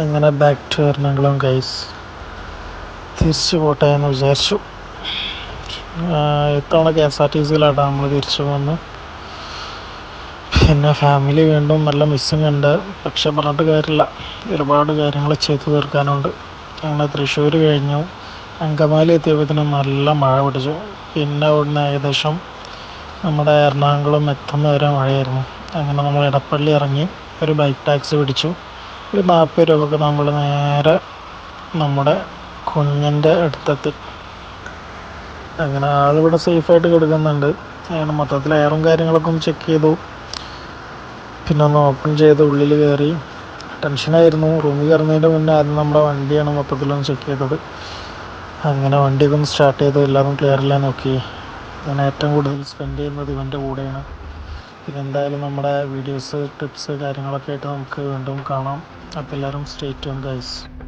അങ്ങനെ back to Ernakulam guys. തിരിച്ചു പോട്ടെ എന്ന് വിചാരിച്ചു. ഇത്തവണ KSRTCയിലാട്ടോ നമ്മൾ തിരിച്ചു പോകുന്നത്. പിന്നെ ഫാമിലി വീണ്ടും നല്ല മിസ്സിങ് ഉണ്ട്. പക്ഷെ പറഞ്ഞിട്ട് കാര്യമില്ല, ഒരുപാട് കാര്യങ്ങൾ ചെയ്തു തീർക്കാനുണ്ട്. അങ്ങനെ തൃശ്ശൂർ കഴിഞ്ഞു, അങ്കമാലി എത്തിയപ്പോഴത്തേനും നല്ല മഴ പിടിച്ചു. പിന്നെ അവിടുന്ന് ഏകദേശം നമ്മുടെ എറണാകുളം എത്തുന്ന വരെ മഴയായിരുന്നു. അങ്ങനെ നമ്മൾ ഇടപ്പള്ളി ഇറങ്ങി ഒരു ബൈക്ക് ടാക്സി പിടിച്ചു. ഒരു 40 രൂപക്ക് നമ്മൾ നേരെ നമ്മുടെ കുഞ്ഞിൻ്റെ അടുത്തെത്തി. അങ്ങനെ ആളിവിടെ സേഫായിട്ട് കിടക്കുന്നുണ്ട്. അങ്ങനെ മൊത്തത്തിൽ എയറും കാര്യങ്ങളൊക്കെ ഒന്ന് ചെക്ക് ചെയ്തു, പിന്നെ ഒന്ന് ഓപ്പൺ ചെയ്ത് ഉള്ളിൽ കയറി. ടെൻഷനായിരുന്നു. റൂമിൽ കയറുന്നതിൻ്റെ മുന്നേ ആദ്യം നമ്മുടെ വണ്ടിയാണ് മൊത്തത്തിലൊന്ന് ചെക്ക് ചെയ്തത്. അങ്ങനെ വണ്ടിയൊക്കെ ഒന്ന് സ്റ്റാർട്ട് ചെയ്തു, എല്ലാവരും ക്ലിയറില്ല നോക്കി. ഞാൻ ഏറ്റവും കൂടുതൽ സ്പെൻഡ് ചെയ്യുന്നത് ഇവൻ്റെ കൂടെയാണ്. ഇതെന്തായാലും നമ്മുടെ വീഡിയോസ്, ടിപ്സ് കാര്യങ്ങളൊക്കെ ആയിട്ട് നമുക്ക് വീണ്ടും കാണാം. അപ്പോൾ എല്ലാവരും സ്റ്റേ ട്യൂൺഡ് ഗൈസ്.